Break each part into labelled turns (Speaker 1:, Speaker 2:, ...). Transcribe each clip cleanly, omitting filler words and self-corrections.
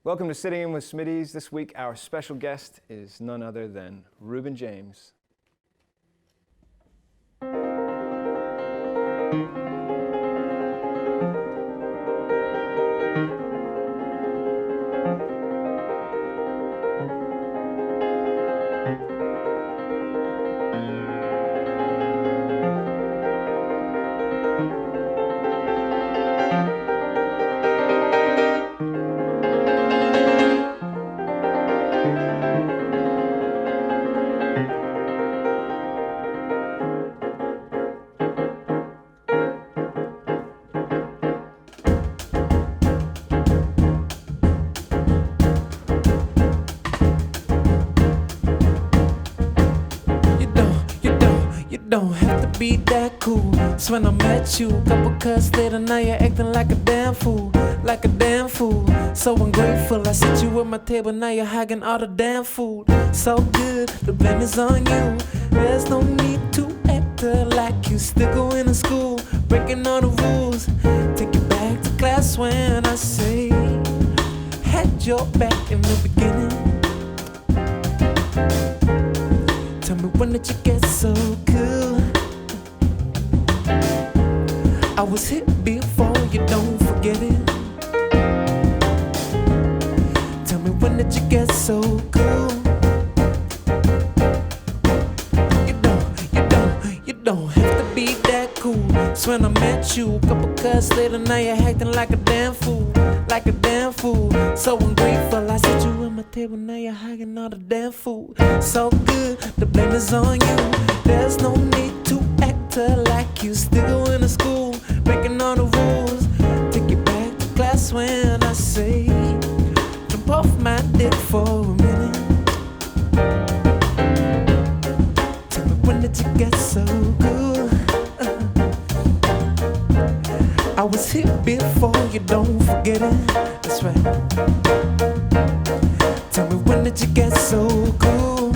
Speaker 1: Welcome to Sitting In with Smitty's. This week our special guest is none other than Reuben James.
Speaker 2: Don't have to be that cool. It's when I met you, couple cuts later, now you're acting like a damn fool, like a damn fool. So ungrateful, I sit you at my table, now you're hugging all the damn food. So good, the blame is on you. There's no need to act like you still going to school, breaking all the rules. Take you back to class when I say had your back in the beginning. Tell me, when did you get so cool? I was here before, you don't forget it. Tell me, when did you get so cool? You don't have to be that cool. It's when I met you, couple cuts later, now you're acting like a damn fool, like a damn fool. So ungrateful, I sit you at my table, now you're hugging all the damn food. So good, the blame is on you. There's no need to act like you still going to school, breaking all the rules. Take you back to class when I say jump off my dick for a minute. Tell me, when did you get so cool? I was here before, you don't forget it. That's right. Tell me, when did you get so cool?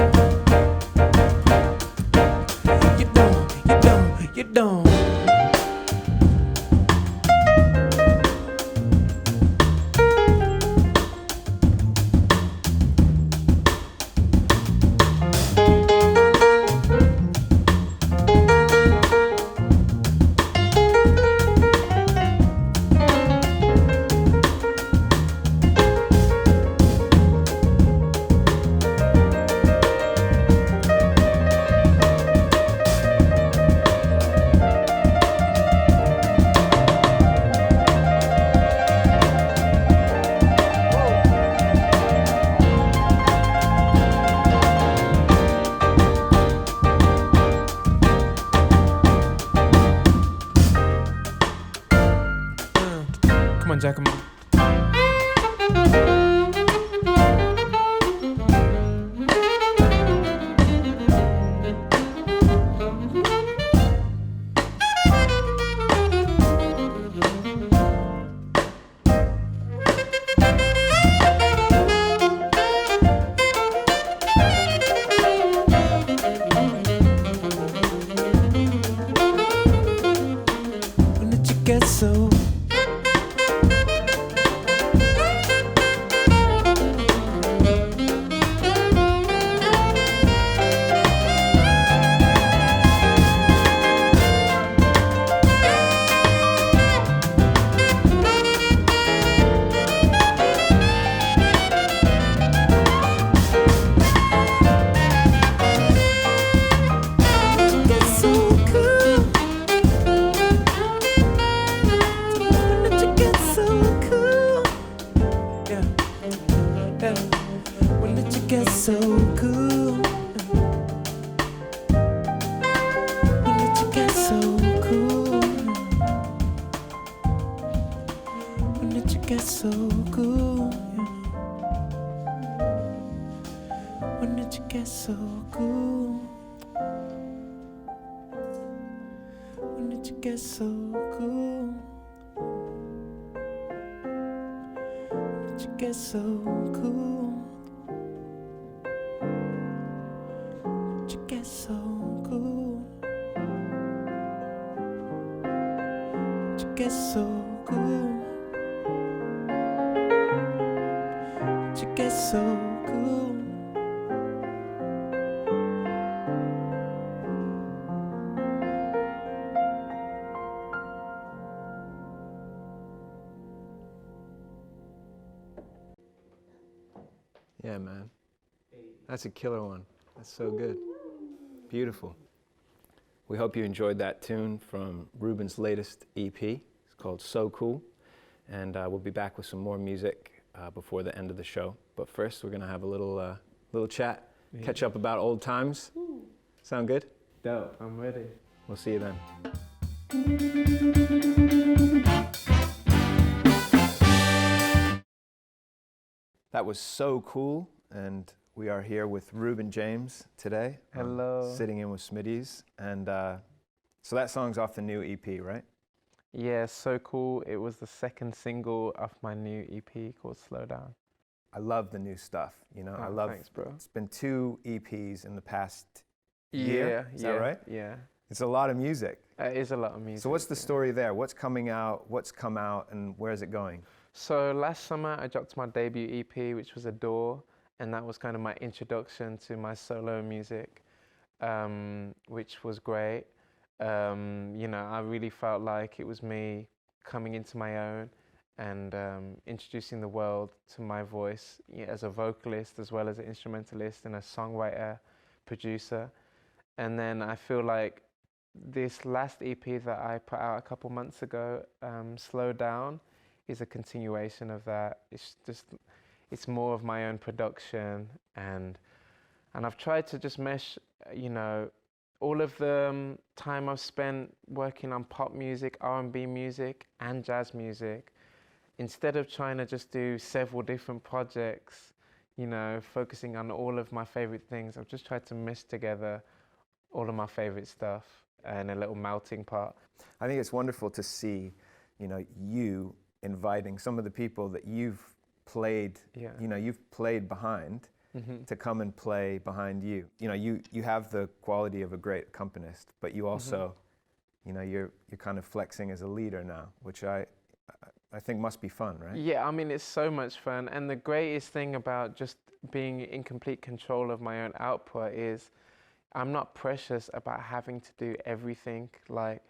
Speaker 2: You don't. Come on, Giacomo. When did you get so? When did you get so cool? When did you get so cool? When did you get so cool? When did you get so cool? When did you get so cool? When did you get so cool? When did you get so cool? When did you get so cool? it's so cool.
Speaker 1: Yeah, man. That's a killer one. That's so good. Beautiful. We hope you enjoyed that tune from Reuben's latest EP. It's called So Cool. And we'll be back with some more music before the end of the show. But first, we're going to have a little chat, catch up about old times. Sound good?
Speaker 2: Dope, I'm ready.
Speaker 1: We'll see you then. That was So Cool, and we are here with Reuben James today.
Speaker 2: Hello.
Speaker 1: Sitting in with Smitty's. And so that song's off the new EP, right?
Speaker 2: Yeah, So Cool. It was the second single of my new EP called Slow Down.
Speaker 1: I love the new stuff, you know. I love.
Speaker 2: Thanks, bro.
Speaker 1: It's been 2 EPs in the past year. Is that right?
Speaker 2: Yeah.
Speaker 1: It's a lot of music.
Speaker 2: It is a lot of music.
Speaker 1: So what's the story there? What's coming out? What's come out, and where is it going?
Speaker 2: So last summer I dropped my debut EP, which was Adore, and that was kind of my introduction to my solo music, which was great. You know, I really felt like it was me coming into my own and introducing the world to my voice as a vocalist as well as an instrumentalist and a songwriter, producer. And then I feel like this last EP that I put out a couple months ago, Slow Down, is a continuation of that. It's more of my own production, and I've tried to just mesh, you know, all of the time I've spent working on pop music, R&B music, and jazz music. Instead of trying to just do several different projects, you know, focusing on all of my favorite things, I've just tried to mesh together all of my favorite stuff in a little melting pot.
Speaker 1: I think it's wonderful to see, you know, you inviting some of the people that you've played, you know, you've played behind to come and play behind you. You know, you have the quality of a great accompanist, but you also, you know, you're kind of flexing as a leader now, which I think must be fun, right?
Speaker 2: Yeah, I mean, it's so much fun. And the greatest thing about just being in complete control of my own output is I'm not precious about having to do everything. Like,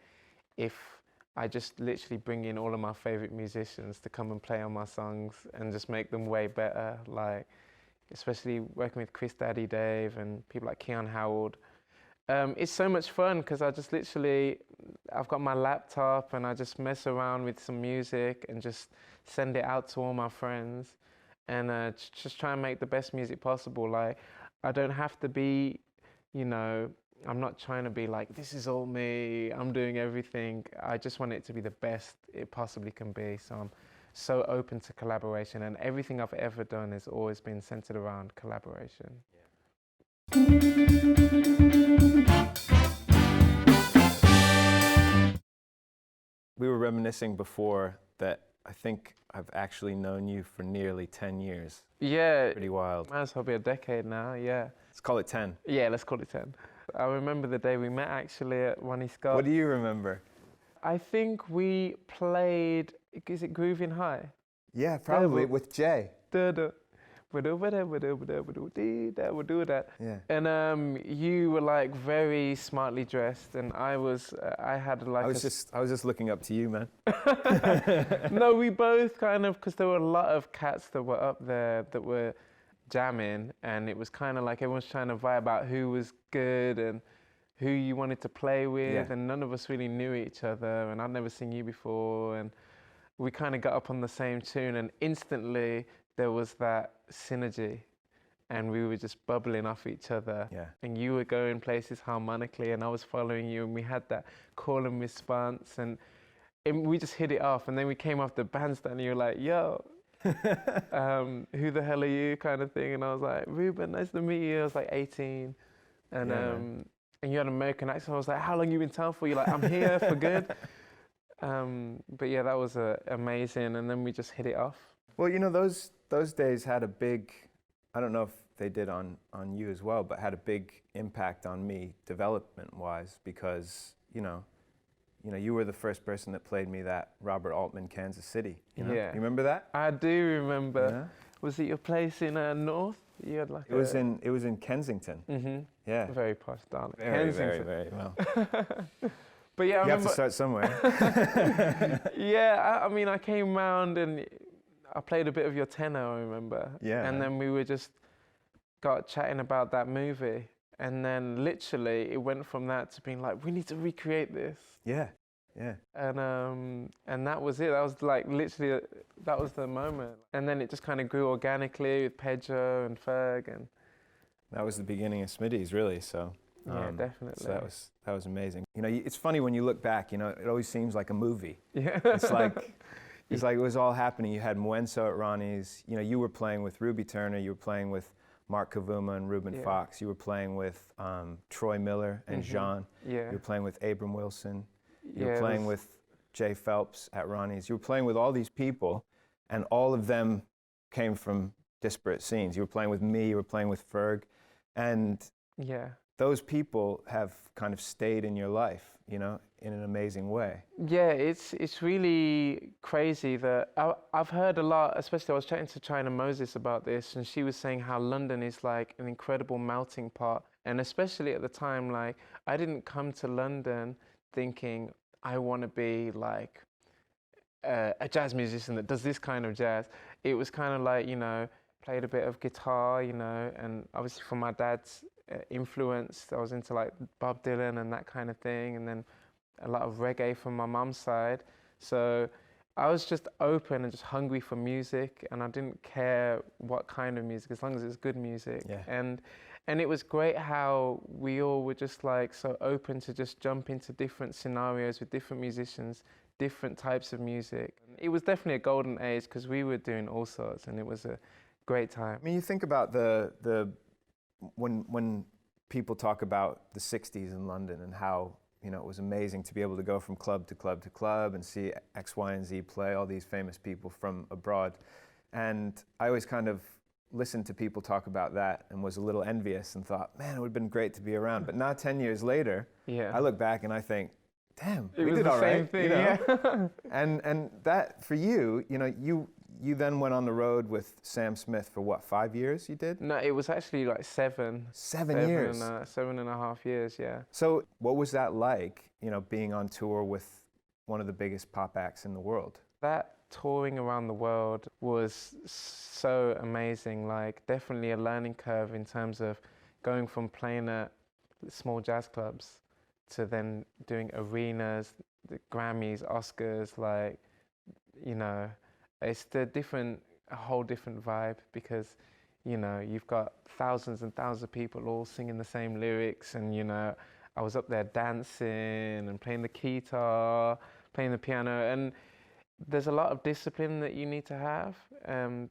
Speaker 2: if I just literally bring in all of my favorite musicians to come and play on my songs and just make them way better, like, especially working with Chris Daddy Dave and people like Keon Howard. It's so much fun because I just literally, I've got my laptop and I just mess around with some music and just send it out to all my friends and just try and make the best music possible. Like, I don't have to be, you know, I'm not trying to be like, this is all me, I'm doing everything. I just want it to be the best it possibly can be. So I'm so open to collaboration, and everything I've ever done has always been centered around collaboration.
Speaker 1: We were reminiscing before that I think I've actually known you for nearly 10 years.
Speaker 2: Yeah.
Speaker 1: Pretty wild.
Speaker 2: Might as well be a decade now, yeah.
Speaker 1: Let's call it 10.
Speaker 2: Yeah, let's call it 10. I remember the day we met actually at Ronnie Scott.
Speaker 1: What do you remember?
Speaker 2: I think we played, is it Groovin' High?
Speaker 1: Yeah, probably with Jay.
Speaker 2: We'll do that.
Speaker 1: Yeah.
Speaker 2: And you were like very smartly dressed, and I had like
Speaker 1: I was just looking up to you, man.
Speaker 2: No, we both kind of, because there were a lot of cats that were up there that were jamming, and it was kind of like everyone's trying to vibe out who was good and who you wanted to play with, and none of us really knew each other, and I'd never seen you before, and we kind of got up on the same tune, and instantly there was that synergy, and we were just bubbling off each other.
Speaker 1: Yeah.
Speaker 2: And you were going places harmonically, and I was following you, and we had that call and response, and we just hit it off. And then we came off the bandstand, and you were like, yo, who the hell are you, kind of thing. And I was like, Reuben, nice to meet you. I was like 18. And you had an American accent. I was like, how long you been in town for? You're like, I'm here for good. But yeah, that was amazing. And then we just hit it off.
Speaker 1: Well, you know, those days had a big, I don't know if they did on you as well, but had a big impact on me development-wise, because, you know, you were the first person that played me that Robert Altman Kansas City. You know?
Speaker 2: Yeah.
Speaker 1: You remember that?
Speaker 2: I do remember. Was it your place in North? You had like
Speaker 1: It was in Kensington.
Speaker 2: Mm-hmm.
Speaker 1: Yeah.
Speaker 2: Very posh, darling.
Speaker 1: Very,
Speaker 2: Kensington.
Speaker 1: very well.
Speaker 2: But yeah, I
Speaker 1: You have
Speaker 2: remember.
Speaker 1: to start somewhere.
Speaker 2: Yeah, I mean, I came round and I played a bit of your tenor, I remember.
Speaker 1: Yeah.
Speaker 2: And then we were just got chatting about that movie. And then literally it went from that to being like, we need to recreate this.
Speaker 1: Yeah, yeah.
Speaker 2: And that was it. That was like literally, that was the moment. And then it just kind of grew organically with Pedro and Ferg. And
Speaker 1: That was the beginning of Smitty's, really. So
Speaker 2: yeah, definitely.
Speaker 1: So that was amazing. You know, it's funny when you look back. You know, it always seems like a movie.
Speaker 2: Yeah.
Speaker 1: It's like it was all happening. You had Muenso at Ronnie's. You know, you were playing with Ruby Turner. You were playing with Mark Kavuma and Reuben Fox. You were playing with Troy Miller and Jean.
Speaker 2: Yeah.
Speaker 1: You were playing with Abram Wilson. You
Speaker 2: Yeah,
Speaker 1: were playing with Jay Phelps at Ronnie's. You were playing with all these people, and all of them came from disparate scenes. You were playing with me. You were playing with Ferg, and
Speaker 2: Yeah.
Speaker 1: those people have kind of stayed in your life, you know, in an amazing way.
Speaker 2: Yeah, it's really crazy that I've heard a lot, especially I was chatting to China Moses about this, and she was saying how London is like an incredible melting pot. And especially at the time, like, I didn't come to London thinking I want to be like a jazz musician that does this kind of jazz. It was kind of like, you know, played a bit of guitar, you know, and obviously from my dad's influence, I was into like Bob Dylan and that kind of thing, and then a lot of reggae from my mum's side. So I was just open and just hungry for music, and I didn't care what kind of music as long as it was good music.
Speaker 1: Yeah.
Speaker 2: And it was great how we all were just like so open to just jump into different scenarios with different musicians, different types of music. It was definitely a golden age because we were doing all sorts, and it was a great time.
Speaker 1: I mean, you think about when people talk about the 60s in London and how, you know, it was amazing to be able to go from club to club to club and see X, Y, and Z play, all these famous people from abroad. And I always kind of listened to people talk about that and was a little envious and thought, man, it would have been great to be around. But now 10 years later, I look back and I think, damn, we did all right.
Speaker 2: Thing,
Speaker 1: you know?
Speaker 2: yeah.
Speaker 1: And that, for you, you know, you then went on the road with Sam Smith for what, 5 years you did?
Speaker 2: No, it was actually like 7.
Speaker 1: 7 years?
Speaker 2: 7.5 years, yeah.
Speaker 1: So what was that like, you know, being on tour with one of the biggest pop acts in the world?
Speaker 2: That touring around the world was so amazing, like definitely a learning curve in terms of going from playing at small jazz clubs to then doing arenas, the Grammys, Oscars, like, you know, it's a whole different vibe because, you know, you've got thousands and thousands of people all singing the same lyrics, and, you know, I was up there dancing and playing the guitar, playing the piano, and there's a lot of discipline that you need to have.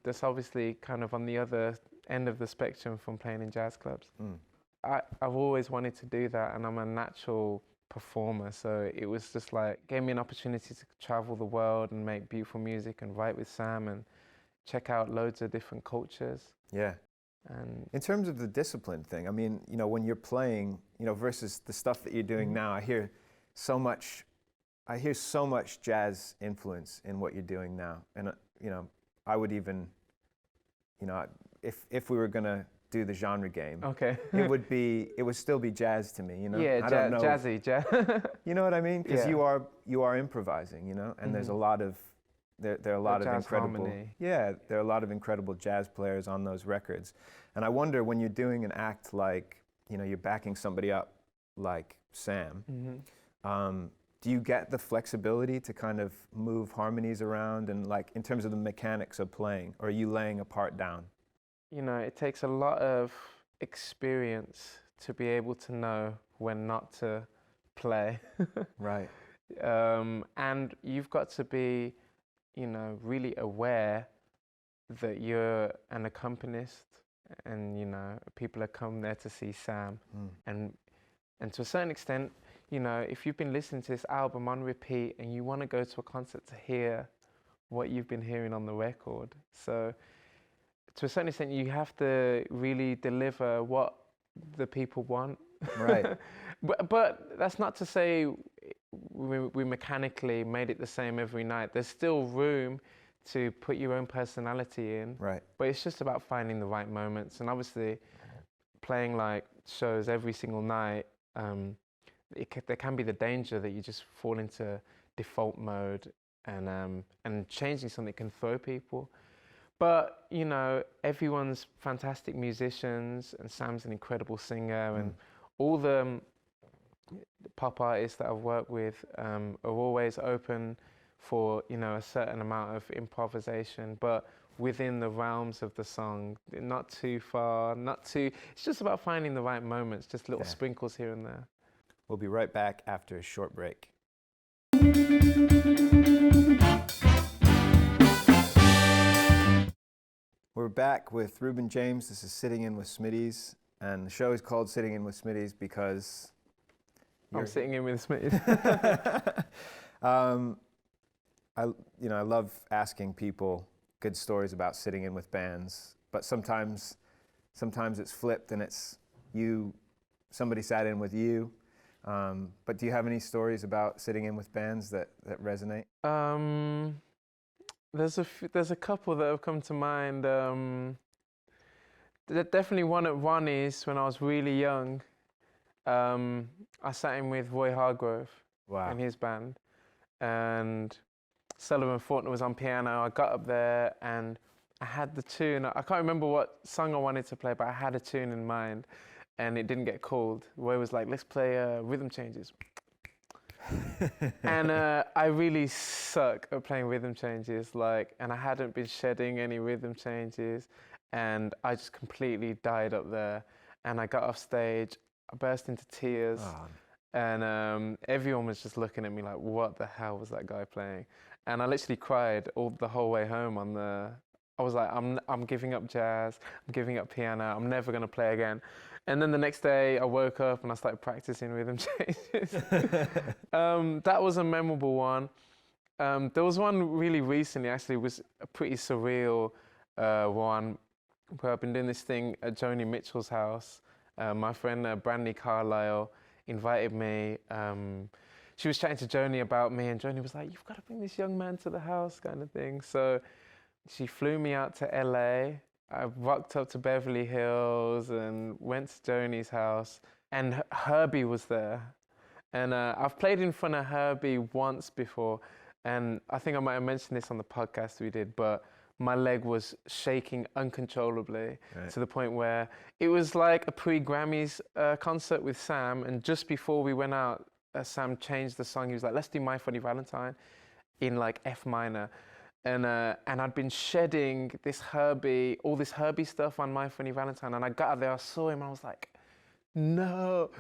Speaker 2: That's obviously kind of on the other end of the spectrum from playing in jazz clubs. I've always wanted to do that, and I'm a natural performer, so it was just like gave me an opportunity to travel the world and make beautiful music and write with Sam and check out loads of different cultures.
Speaker 1: Yeah.
Speaker 2: And
Speaker 1: in terms of the discipline thing, I mean, you know, when you're playing, you know, versus the stuff that you're doing now, I hear so much jazz influence in what you're doing now. And, you know, I would even, you know, if we were going to do the genre game,
Speaker 2: okay,
Speaker 1: it would still be jazz to me, you know?
Speaker 2: Yeah,
Speaker 1: I don't know.
Speaker 2: jazzy, jazz.
Speaker 1: You know what I mean? Because
Speaker 2: Yeah.
Speaker 1: you are improvising, you know, and there's a lot of, there are a lot of
Speaker 2: jazz
Speaker 1: incredible,
Speaker 2: harmony.
Speaker 1: yeah, there are a lot of incredible jazz players on those records. And I wonder when you're doing an act like, you know, you're backing somebody up like Sam, do you get the flexibility to kind of move harmonies around and like in terms of the mechanics of playing, or are you laying a part down?
Speaker 2: You know, it takes a lot of experience to be able to know when not to play.
Speaker 1: Right.
Speaker 2: And you've got to be, you know, really aware that you're an accompanist, and, you know, people have come there to see Sam. And to a certain extent, you know, if you've been listening to this album on repeat and you want to go to a concert to hear what you've been hearing on the record. So to a certain extent, you have to really deliver what the people want.
Speaker 1: Right.
Speaker 2: But that's not to say we mechanically made it the same every night. There's still room
Speaker 3: to put your own personality in.
Speaker 1: Right.
Speaker 3: But it's just about finding the right moments. And obviously, playing like shows every single night, there can be the danger that you just fall into default mode, and changing something can throw people. But, you know, everyone's fantastic musicians, and Sam's an incredible singer, and all the pop artists that I've worked with are always open for, you know, a certain amount of improvisation, but within the realms of the song, not too far, it's just about finding the right moments, just little sprinkles here and there.
Speaker 1: We'll be right back after a short break. We're back with Reuben James. This is Sitting In with Smitty's, and the show is called Sitting In with Smitty's because
Speaker 3: I'm sitting in with Smitty.
Speaker 1: I love asking people good stories about sitting in with bands, but sometimes it's flipped and it's somebody sat in with you. But do you have any stories about sitting in with bands that resonate?
Speaker 3: There's a couple that have come to mind. Definitely one is when I was really young. I sat in with Roy Hargrove and his band, and Sullivan Faulkner was on piano. I got up there and I had the tune. I can't remember what song I wanted to play, but I had a tune in mind, and it didn't get called. Roy was like, "Let's play rhythm changes." And I really suck at playing rhythm changes, and I hadn't been shedding any rhythm changes, and I just completely died up there. And I got off stage, I burst into tears, and everyone was just looking at me like, what the hell was that guy playing? And I literally cried the whole way home I was like, I'm giving up jazz, I'm giving up piano, I'm never gonna play again. And then the next day I woke up and I started practicing rhythm changes. That was a memorable one. There was one really recently, actually, it was a pretty surreal one, where I've been doing this thing at Joni Mitchell's house. My friend Brandy Carlisle invited me. She was chatting to Joni about me, and Joni was like, "You've got to bring this young man to the house," kind of thing. So she flew me out to LA. I rocked up to Beverly Hills and went to Joni's house, and Herbie was there. And I've played in front of Herbie once before, and I think I might have mentioned this on the podcast we did, but my leg was shaking uncontrollably to the point where it was like a pre-Grammys concert with Sam, and just before we went out, Sam changed the song. He was like, "Let's do My Funny Valentine" in like F minor. And I'd been shedding all this Herbie stuff on My Funny Valentine, and I got out there, I saw him, and I was like, no,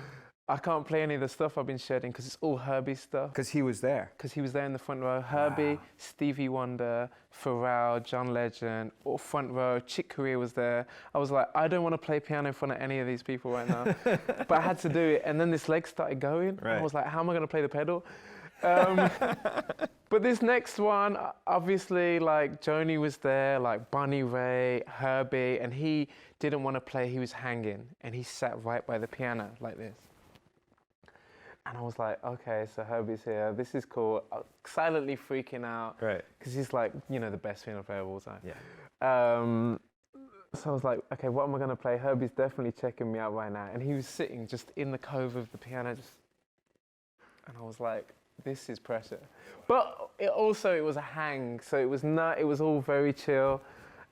Speaker 3: I can't play any of the stuff I've been shedding because it's all Herbie stuff.
Speaker 1: Because he was there.
Speaker 3: Because he was there in the front row. Herbie, Stevie Wonder, Pharrell, John Legend, all front row. Chick Corea was there. I was like, I don't want to play piano in front of any of these people right now. But I had to do it. And then this leg started going. Right. I was like, how am I going to play the pedal? But this next one, obviously, like Joni was there, like Bonnie Raitt, Herbie, and he didn't want to play. He was hanging, and he sat right by the piano like this. And I was like, okay, so Herbie's here. This is cool. Silently freaking out, right? Because he's like, you know, the best piano player of all time. Yeah. So I was like, okay, what am I gonna play? Herbie's definitely checking me out right now, and he was sitting just in the cove of the piano, and I was like, this is pressure. But it was a hang, so it was all very chill,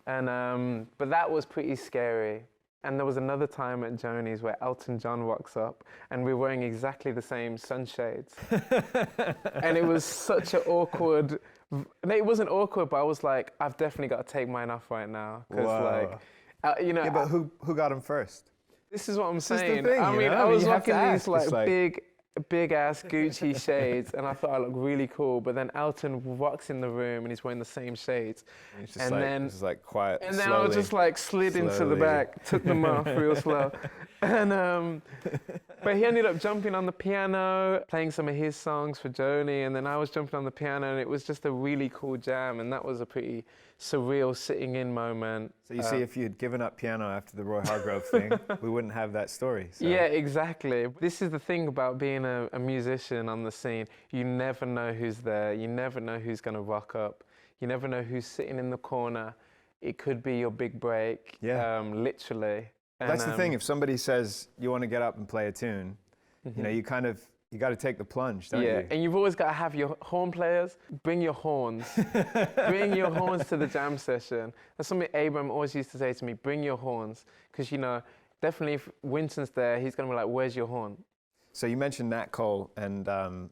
Speaker 3: and but that was pretty scary. And there was another time at Joni's where Elton John walks up, and we're wearing exactly the same sunshades, and it was such an awkward. It wasn't awkward, but I was like, I've definitely got to take mine off right now, because you know.
Speaker 1: Yeah, but who got him first?
Speaker 3: This is what I'm saying.
Speaker 1: Thing,
Speaker 3: I mean,
Speaker 1: know?
Speaker 3: I was rocking these
Speaker 1: like
Speaker 3: big ass Gucci shades, and I thought I looked really cool. But then Elton walks in the room and he's wearing the same shades,
Speaker 1: and then it's like quiet.
Speaker 3: And then I was just like slid into the back, took them off real slow, and but he ended up jumping on the piano, playing some of his songs for Joni, and then I was jumping on the piano, and it was just a really cool jam, and that was a pretty surreal sitting in moment.
Speaker 1: So you see, if you had given up piano after the Roy Hargrove thing, we wouldn't have that story. So.
Speaker 3: Yeah, exactly. This is the thing about being a musician on the scene. You never know who's there. You never know who's going to rock up. You never know who's sitting in the corner. It could be your big break, literally. And,
Speaker 1: That's the thing. If somebody says you want to get up and play a tune, you know, you got to take the plunge, don't you?
Speaker 3: Yeah, and you've always got to have your horn players. Bring your horns. Bring your horns to the jam session. That's something Abram always used to say to me, bring your horns. Because, you know, definitely if Winston's there, he's going to be like, where's your horn?
Speaker 1: So you mentioned Nat Cole, and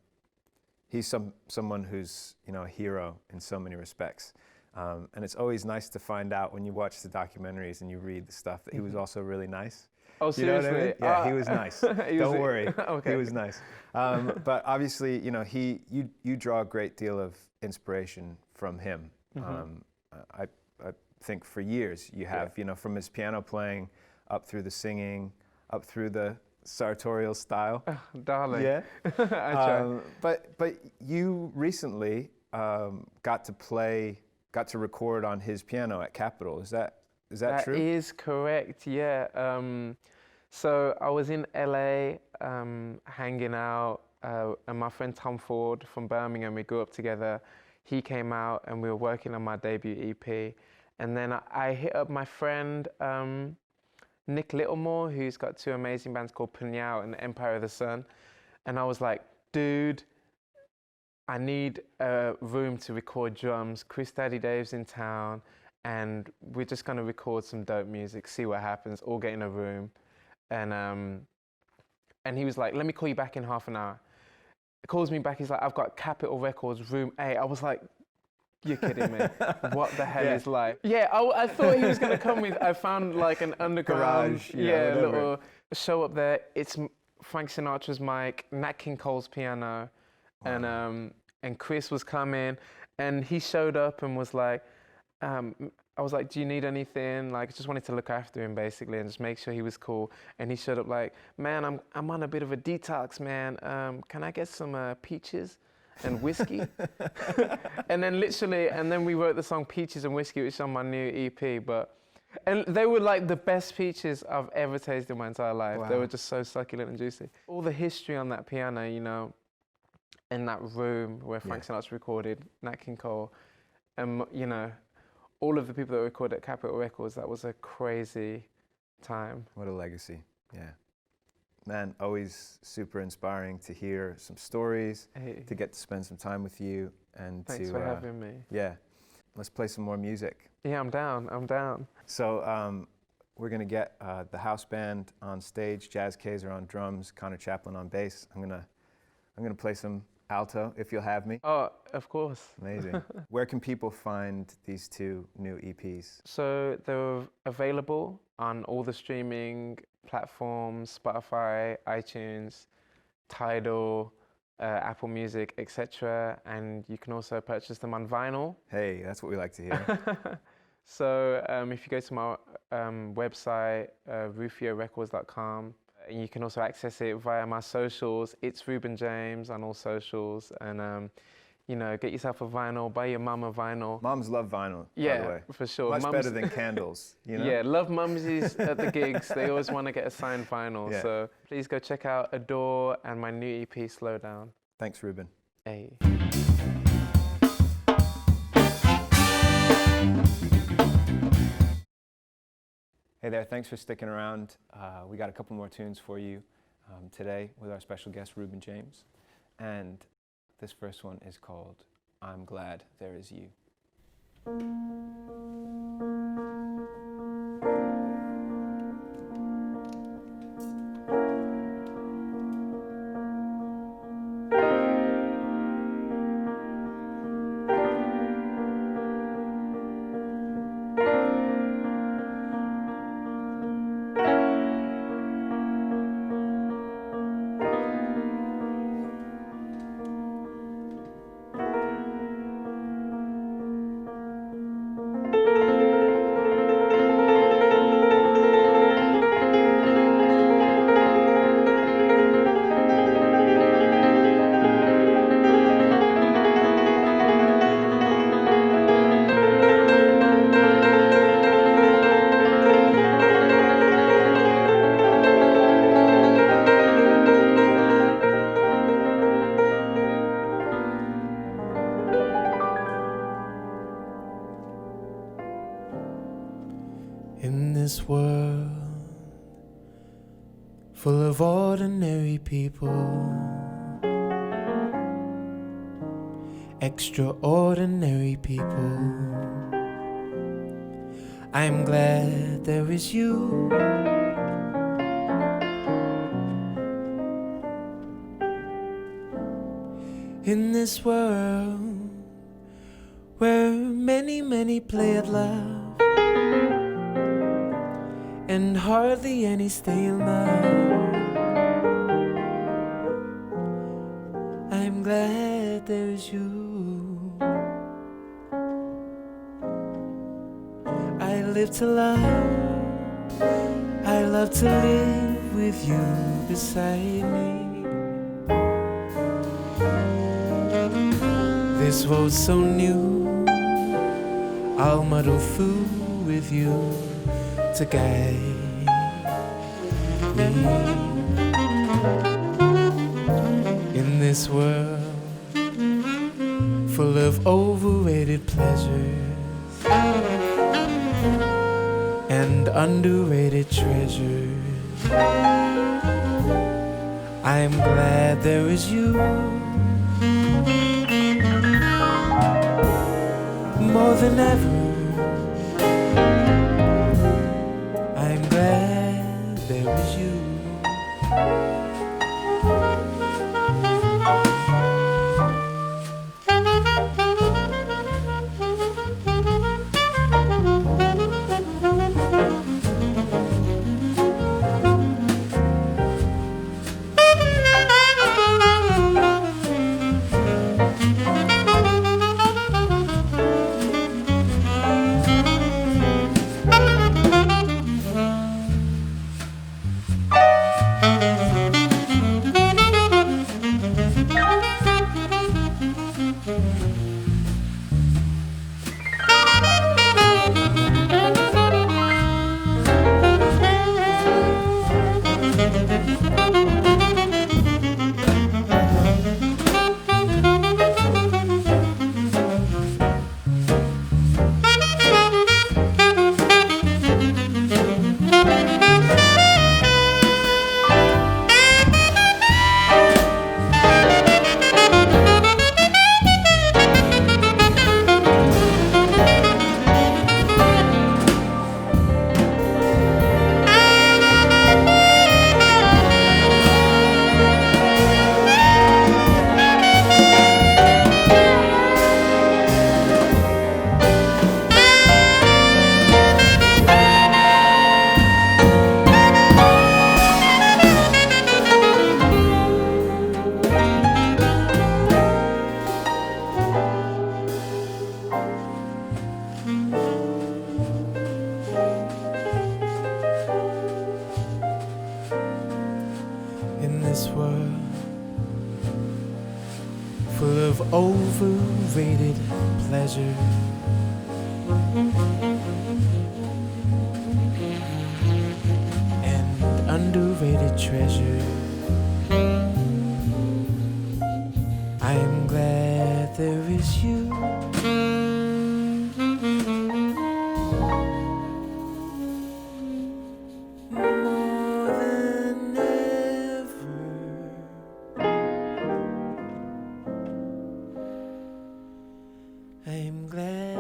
Speaker 1: he's someone who's, you know, a hero in so many respects. And it's always nice to find out when you watch the documentaries and you read the stuff that he was also really nice.
Speaker 3: Oh,
Speaker 1: You know what I
Speaker 3: seriously?
Speaker 1: mean? Yeah, he was nice. Don't worry,
Speaker 3: Okay.
Speaker 1: he was nice. But obviously, you know, you draw a great deal of inspiration from him. I think for years you have, you know, from his piano playing up through the singing, up through the sartorial style.
Speaker 3: Darling.
Speaker 1: Yeah.
Speaker 3: I try.
Speaker 1: But you recently got to record on his piano at Capitol. Is that true?
Speaker 3: That is correct, yeah. So I was in LA hanging out, and my friend Tom Ford from Birmingham, we grew up together. He came out and we were working on my debut EP. And then I hit up my friend Nick Littlemore, who's got 2 amazing bands called Punyao and Empire of the Sun. And I was like, dude, I need a room to record drums. Chris Daddy Dave's in town, and we're just gonna record some dope music, see what happens, all get in a room. And he was like, let me call you back in half an hour. He calls me back, he's like, I've got Capitol Records, room A. I was like, you're kidding me. What the hell is life? Yeah, I thought he was gonna come with, I found like an underground,
Speaker 1: Garage,
Speaker 3: little show up there. It's Frank Sinatra's mic, Nat King Cole's piano, and Chris was coming, and he showed up and was like, I was like, do you need anything? Like, I just wanted to look after him basically and just make sure he was cool. And he showed up like, man, I'm on a bit of a detox, man. Can I get some peaches and whiskey? And then we wrote the song Peaches and Whiskey, which is on my new EP. And they were like the best peaches I've ever tasted in my entire life.
Speaker 1: Wow.
Speaker 3: They were just so succulent and juicy. All the history on that piano, you know, in that room where Frank Sinatra recorded, Nat King Cole, you know, all of the people that recorded at Capitol Records, that was a crazy time.
Speaker 1: What a legacy, yeah. Man, always super inspiring to hear some stories, to get to spend some time with you, and
Speaker 3: Thanks for having me.
Speaker 1: Yeah, let's play some more music.
Speaker 3: Yeah, I'm down.
Speaker 1: So we're gonna get the house band on stage, Jazz Kaiser on drums, Connor Chaplin on bass. I'm gonna play some alto, if you'll have me.
Speaker 3: Oh, of course.
Speaker 1: Amazing. Where can people find these 2 new EPs?
Speaker 3: So they're available on all the streaming platforms, Spotify, iTunes, Tidal, Apple Music, etc. And you can also purchase them on vinyl.
Speaker 1: Hey, that's what we like to hear.
Speaker 3: So if you go to my website, rufiorecords.com, and you can also access it via my socials. It's Reuben James on all socials. And, you know, get yourself a vinyl, buy your mum a vinyl.
Speaker 1: Moms love vinyl,
Speaker 3: yeah,
Speaker 1: by the way.
Speaker 3: For sure.
Speaker 1: Much better than candles, you know?
Speaker 3: Yeah, love mumsies at the gigs. They always want to get a signed vinyl.
Speaker 1: Yeah.
Speaker 3: So please go check out Adore and my new EP, Slow Down.
Speaker 1: Thanks, Reuben.
Speaker 3: Hey.
Speaker 1: Hey there, thanks for sticking around. We got a couple more tunes for you today with our special guest, Reuben James. And this first one is called I'm Glad There Is You.
Speaker 2: In this world full of ordinary people, extraordinary people, I'm glad there is you. In this world where many, many play at love and hardly any stay in love, I'm glad there is you. I live to love, I love to live with you beside me. This world's so new, I'll muddle through with you to guide me. In this world full of overrated pleasures and underrated treasures, I'm glad there is you. More than ever, I'm glad there is you. In this world full of overrated pleasure and underrated treasure, I am glad there is you. I'm glad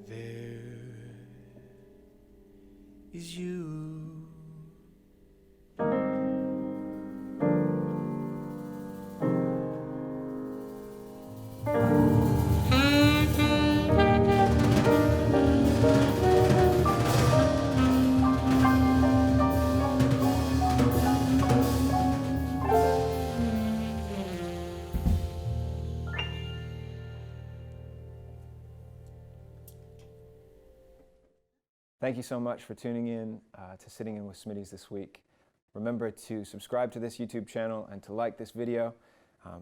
Speaker 2: there is you.
Speaker 1: Thank you so much for tuning in to Sitting In with Smitty's this week. Remember to subscribe to this YouTube channel and to like this video.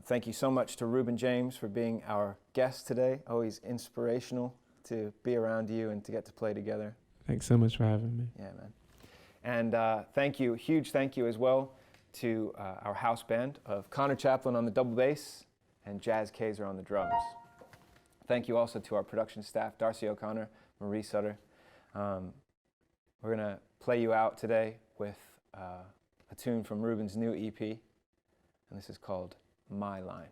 Speaker 1: Thank you so much to Reuben James for being our guest today. Always inspirational to be around you and to get to play together.
Speaker 3: Thanks so much for having me.
Speaker 1: Yeah, man. And thank you, huge thank you as well to our house band of Connor Chaplin on the double bass and Jazz Kaiser on the drums. Thank you also to our production staff, Darcy O'Connor, Marie Sutter. We're going to play you out today with a tune from Reuben's new EP, and this is called My Line.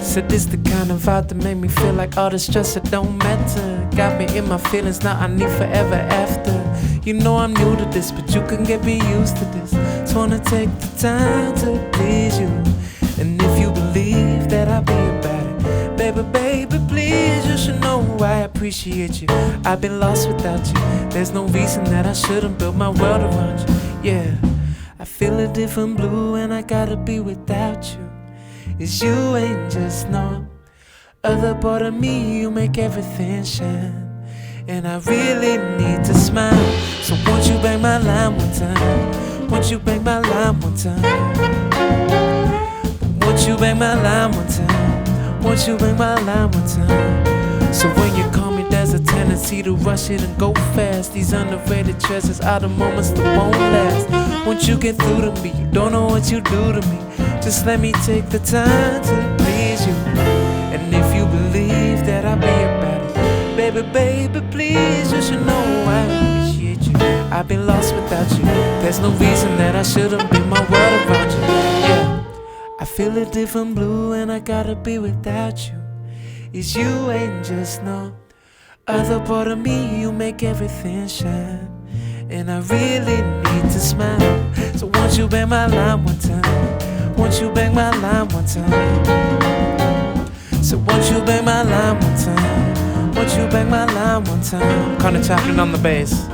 Speaker 2: Said this the kind of vibe that make me feel like all the stress, it don't matter. Got me in my feelings, now I need forever after. You know I'm new to this, but you can get me used to this. Just wanna take the time to please you. And if you believe that I'll be about it, baby, baby, please, you should know I appreciate you. I've been lost without you. There's no reason that I shouldn't build my world around you. Yeah, I feel a different blue and I gotta be without you. Is you ain't just no other part of me, you make everything shine. And I really need to smile. So won't you bang my line one time? Won't you bang my line one time? Won't you bang my line one time? Won't you bang my line one time? So when you call me, there's a tendency to rush it and go fast. These underrated treasures are the moments that won't last. Won't you get through to me? You don't know what you do to me. Just let me take the time to please you. And if you believe that I'll be about it, baby, baby, please, you should know I appreciate you. I've been lost without you. There's no reason that I shouldn't build my world around you. Yeah, I feel a different blue and I gotta be without you. Is you ain't just no other part of me, you make everything shine. And I really need to smile. So won't you bang my line one time? Won't you bang my line one time? So won't you bang my line one time? Won't you bang my line one time? Connor Chaplin on the bass.